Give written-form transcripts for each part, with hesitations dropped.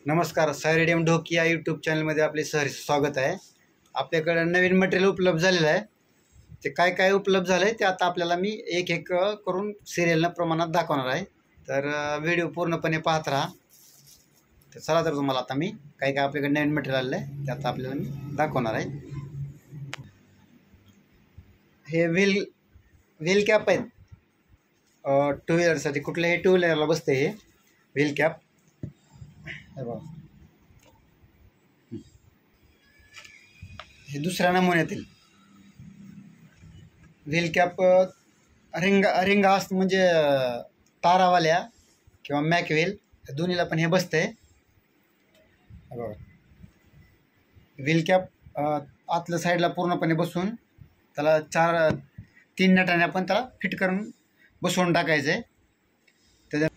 नमस्कार, सायरेडियम ढोकी या यूट्यूब चॅनलमध्ये आपले सहर्ष स्वागत आहे. आपल्याकडे नवीन मटेरियल उपलब्ध झालेलं आहे. ते काय काय उपलब्ध झालं आहे ते आता आपल्याला मी एक एक करून सिरियलनं प्रमाणात दाखवणार आहे. तर व्हिडिओ पूर्णपणे पाहत राहा. तर चला तर तुम्हाला आता मी काय काय आपल्याकडे नवीन मटेरियल आलेलं आहे ते आता आपल्याला मी दाखवणार आहे. हे व्हील कॅप आहेत. टू व्हीलरसाठी कुठल्याही टू व्हीलरला बसते हे व्हील कॅप. हे दुसऱ्या नमुन्यातील व्हील कॅप रिंगा असतं म्हणजे तारावाल्या किंवा मॅक व्हील दोन्हीला पण हे बसतंय. बघा व्हील कॅप आतल्या साईडला पूर्णपणे बसून त्याला 3 नटाने आपण त्याला फिट करून बसवून टाकायचं आहे. त्याच्या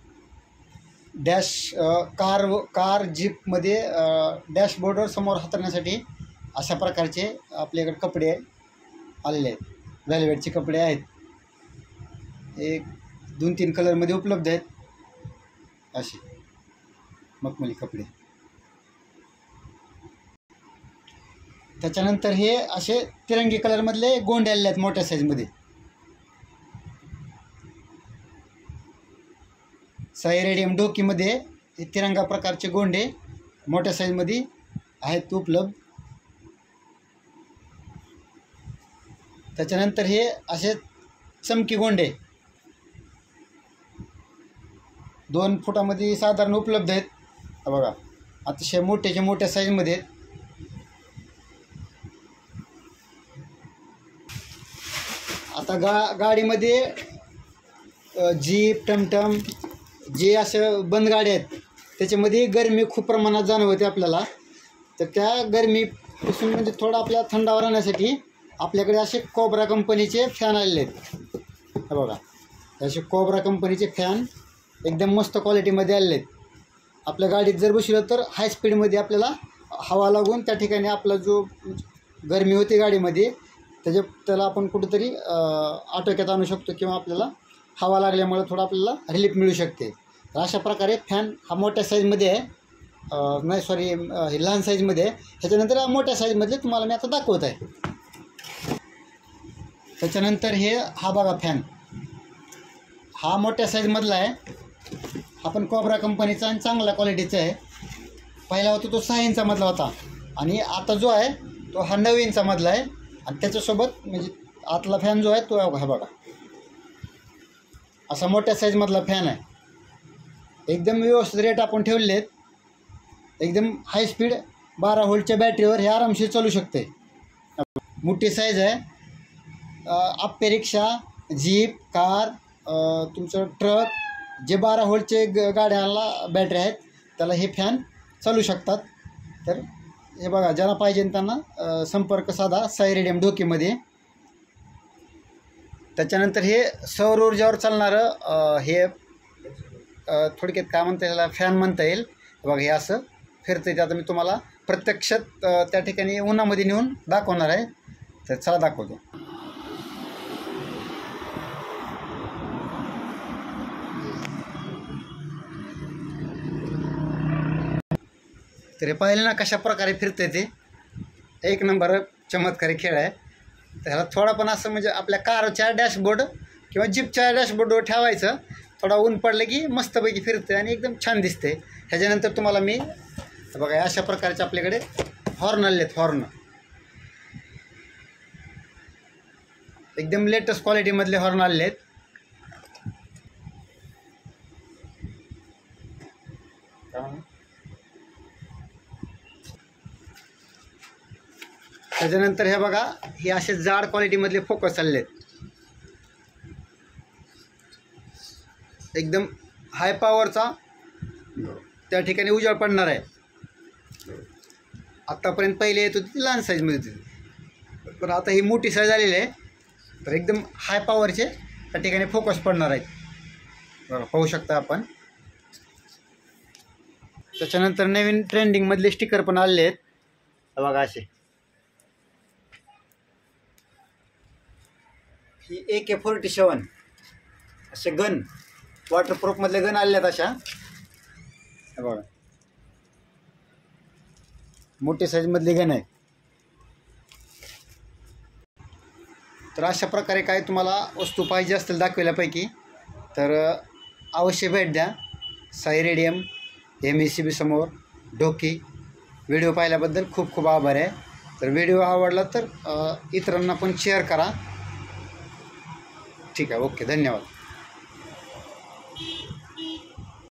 कार जीपमध्ये डॅशबोर्डवर समोर हातरण्यासाठी अशा प्रकारचे आपल्याकडे कपडे आलेले आहेत. वेल्वेटचे कपडे आहेत. एक 2-3 कलरमध्ये उपलब्ध आहेत असे मखमली कपडे. त्याच्यानंतर हे असे तिरंगी कलरमधले गोंडे आलेले आहेत मोठ्या साईजमध्ये. सायरेडियम ढोकीमध्ये हे तिरंगा प्रकारचे गोंडे मोठ्या साईजमध्ये आहेत उपलब्ध. त्याच्यानंतर हे असे चमकी गोंडे 2 फुटामध्ये साधारण उपलब्ध आहेत. बघा अतिशय मोठ्या साईजमध्ये आहेत. आता गाडीमध्ये जीप टमटम जे असं बंद गाड्या आहेत त्याच्यामध्ये गरमी खूप प्रमाणात जाणवते आपल्याला. तर त्या गरमीपासून म्हणजे थोडा आपल्याला थंडावा राहण्यासाठी आपल्याकडे असे कोब्रा कंपनीचे फॅन आलेले आहेत. हे बघा असे कोब्रा कंपनीचे फॅन एकदम मस्त क्वालिटीमध्ये आलेले आहेत. आपल्या गाडीत जर बसलं तर हाय स्पीडमध्ये आपल्याला हवा लागून त्या ठिकाणी आपला जो गरमी होती गाडीमध्ये त्याला आपण कुठेतरी आटोक्यात आणू शकतो किंवा आपल्याला हवा लागल्यामुळे थोडं आपल्याला रिलीफ मिळू शकते. तर अशा प्रकारे फॅन हा मोठ्या साईजमध्ये आहे. हे लहान साईजमध्ये आहे. ह्याच्यानंतर मोठ्या साईजमधले तुम्हाला मी आता दाखवत आहे. त्याच्यानंतर हा बघा फॅन हा मोठ्या साईजमधला आहे. हा पण कोब्रा कंपनीचा आणि चांगला क्वालिटीचा आहे. पहिला होता तो 6 इंचामधला होता आणि आता जो आहे तो हा 9 इंचामधला आहे. आणि त्याच्यासोबत म्हणजे आतला फॅन जो आहे तो हा बघा असा मोठ्या साईजमधला फॅन आहे. एकदम व्यवस्थित रेट आपण ठेवले आहेत. एकदम हाय स्पीड 12 व्होल्टच्या बॅटरीवर हे आरामशीर चालू शकते. मोठी साईज आहे. आप्पे रिक्षा जीप कार तुमचं ट्रक जे 12 व्होल्टचे गाड्यांना बॅटरी आहेत त्याला हे फॅन चालू शकतात. तर हे बघा ज्याला पाहिजे त्यांना संपर्क साधा सायरेडियम ढोकीमध्ये. त्याच्यानंतर हे सौर ऊर्जावर चालणारं हे थोडक्यात काय म्हणता येईल फॅन म्हणता येईल. बघा हे असं फिरतं. ते आता मी तुम्हाला प्रत्यक्षात त्या ठिकाणी उन्हामध्ये नेऊन दाखवणार आहे. तर चला दाखवतो. तर हे पाहिलं ना कशा प्रकारे फिरते ते. एक नंबर चमत्कारी खेळ आहे. त्याला थोडा पण असं म्हणजे आपल्या कारच्या डॅशबोर्ड किंवा जीपच्या डॅशबोर्डवर ठेवायचं. थोडा ऊन पडलं की मस्तपैकी फिरते आणि एकदम छान दिसते. ह्याच्यानंतर तुम्हाला मी बघा अशा प्रकारचे आपल्याकडे हॉर्न आले आहेत. हॉर्न एकदम लेटेस्ट क्वालिटीमधले हॉर्न आलेले आहेत. त्याच्यानंतर हे बघा हे असे जाड क्वालिटीमधले फोकस आलेले आहेत. एकदम हाय पॉवरचा त्या ठिकाणी उजेड पडणार आहे. आत्तापर्यंत पहिले येत होती ती लहान साईजमध्ये होती पण आता ही मोठी साईज आलेली आहे. तर एकदम हाय पॉवरचे त्या ठिकाणी फोकस पडणार आहेत. बघा पाहू शकता आपण. त्याच्यानंतर नवीन ट्रेंडिंगमधले स्टिकर पण आलेले आहेत. बघा असे ही AK-47 असे गन वॉटरप्रूफमधले गन आलेले आहेत अशा. बघा मोठे साईजमधली गण आहे. तर अशा प्रकारे काय तुम्हाला वस्तू पाहिजे असतील दाखवल्यापैकी तर अवश्य भेट द्या. साई रेडियम MECB समोर ढोकी. व्हिडिओ पाहिल्याबद्दल खूप खूप आभार आहे. तर व्हिडिओ आवडला तर इतरांना पण शेअर करा. ठीक आहे, ओके, धन्यवाद.